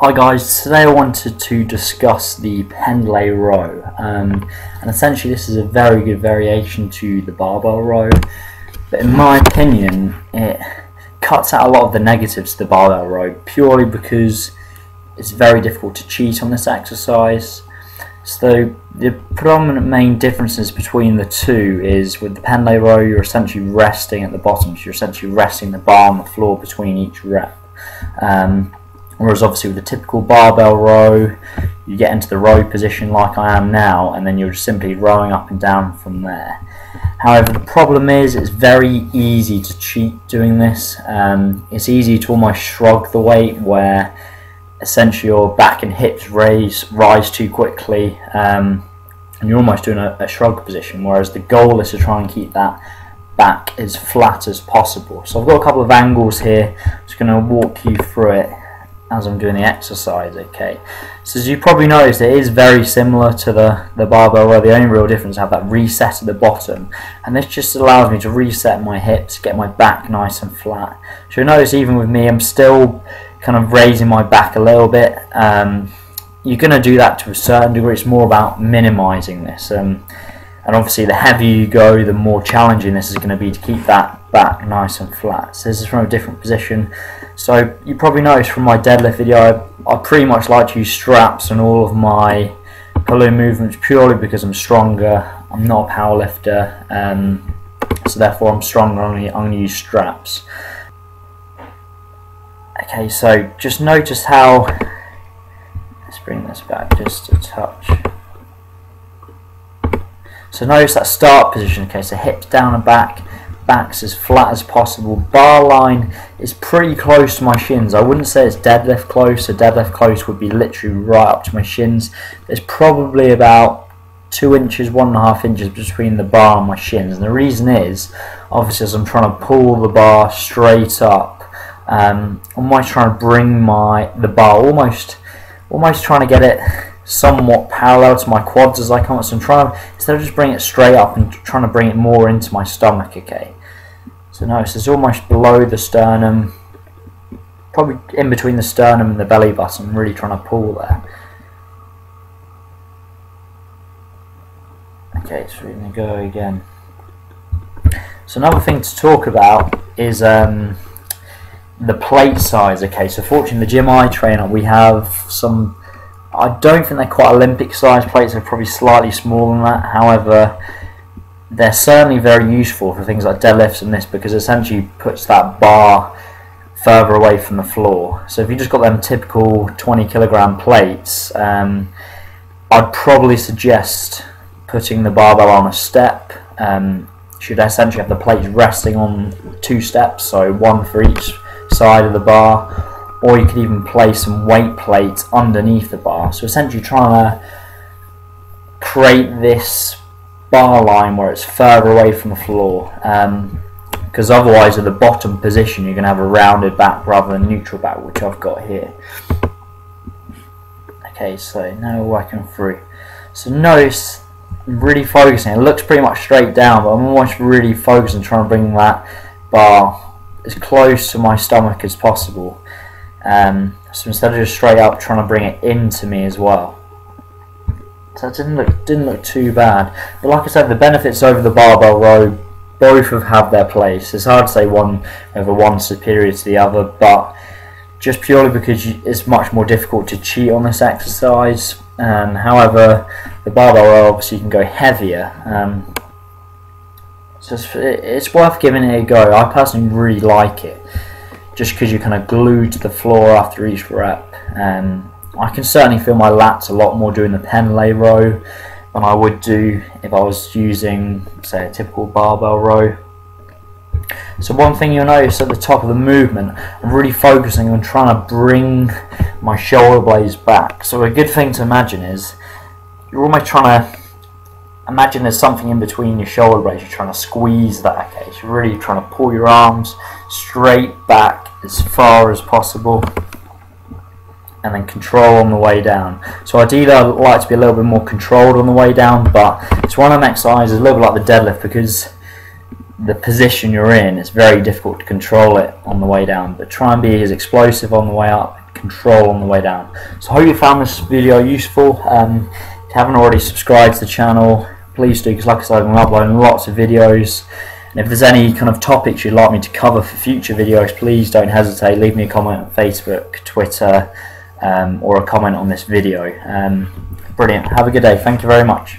Hi guys, today I wanted to discuss the Pendlay row, and essentially this is a very good variation to the barbell row, but in my opinion it cuts out a lot of the negatives to the barbell row purely because it's very difficult to cheat on this exercise. So the predominant main differences between the two is with the Pendlay row you're essentially resting at the bottom, so you're essentially resting the bar on the floor between each rep. Whereas obviously with the typical barbell row, you get into the row position like I am now, and then you're just simply rowing up and down from there. However, the problem is it's very easy to cheat doing this. It's easy to almost shrug the weight, where essentially your back and hips rise too quickly, and you're almost doing a shrug position, whereas the goal is to try and keep that back as flat as possible. So I've got a couple of angles here. I'm just going to walk you through it as I'm doing the exercise. Okay, so as you probably noticed, it is very similar to the barbell row. The only real difference is I have that reset at the bottom, and this just allows me to reset my hips, get my back nice and flat. So you'll notice even with me, I'm still kind of raising my back a little bit. You're going to do that to a certain degree. It's more about minimizing this, and obviously the heavier you go, the more challenging this is going to be to keep that back nice and flat. So this is from a different position. So you probably noticed from my deadlift video, I pretty much like to use straps on all of my pull-in movements purely because I'm stronger. I'm not a power lifter, so therefore I'm stronger. I'm going to use straps. Okay, so just notice how, let's bring this back just a touch. So notice that start position. Okay, so hips down and back's as flat as possible. Bar line is pretty close to my shins. I wouldn't say it's deadlift close. So deadlift close would be literally right up to my shins. There's probably about 2 inches, 1.5 inches between the bar and my shins. And the reason is, obviously, as I'm trying to pull the bar straight up, I'm almost trying to bring the bar almost trying to get it somewhat parallel to my quads as I come up. So I'm trying to, instead of just bring it straight up, and trying to bring it more into my stomach. Okay, so notice it's almost below the sternum, probably in between the sternum and the belly button. I'm really trying to pull there. Okay, so we're going to go again. So another thing to talk about is the plate size. Okay, so fortunately the gym I train at, we have some, I don't think they're quite Olympic size plates, they're probably slightly smaller than that. However, they're certainly very useful for things like deadlifts and this, because it essentially puts that bar further away from the floor. So if you just got them typical 20 kilogram plates, I'd probably suggest putting the barbell on a step. Should essentially have the plates resting on 2 steps, so one for each side of the bar, or you could even place some weight plates underneath the bar. So essentially trying to create this bar line where it's further away from the floor, because otherwise at the bottom position you're going to have a rounded back rather than neutral back, which I've got here. Okay, so now we're working through. So notice I'm really focusing. It looks pretty much straight down, but I'm almost really focusing, trying to bring that bar as close to my stomach as possible. So instead of just straight up, trying to bring it into me as well. So it didn't look too bad. But like I said, the benefits over the barbell row, both have their place. It's hard to say whether one's superior to the other, but just purely because it's much more difficult to cheat on this exercise. However, the barbell row obviously you can go heavier. So it's worth giving it a go. I personally really like it, just because you're kind of glued to the floor after each rep. I can certainly feel my lats a lot more doing the Pendlay row than I would do if I was using, say, a typical barbell row. So one thing you'll notice at the top of the movement, I'm really focusing on trying to bring my shoulder blades back. So a good thing to imagine is, you're almost trying to imagine there's something in between your shoulder blades. You're trying to squeeze that. Okay, so you're really trying to pull your arms straight back as far as possible, and then control on the way down. So ideally I'd like to be a little bit more controlled on the way down, but it's one of them exercises a little bit like the deadlift, because the position you're in, it's very difficult to control it on the way down. But try and be as explosive on the way up control on the way down. So I hope you found this video useful. If you haven't already subscribed to the channel, please do, because like I said, I'm uploading lots of videos. And if there's any kind of topics you'd like me to cover for future videos, please don't hesitate. Leave me a comment on Facebook, Twitter, or a comment on this video. Brilliant. Have a good day. Thank you very much.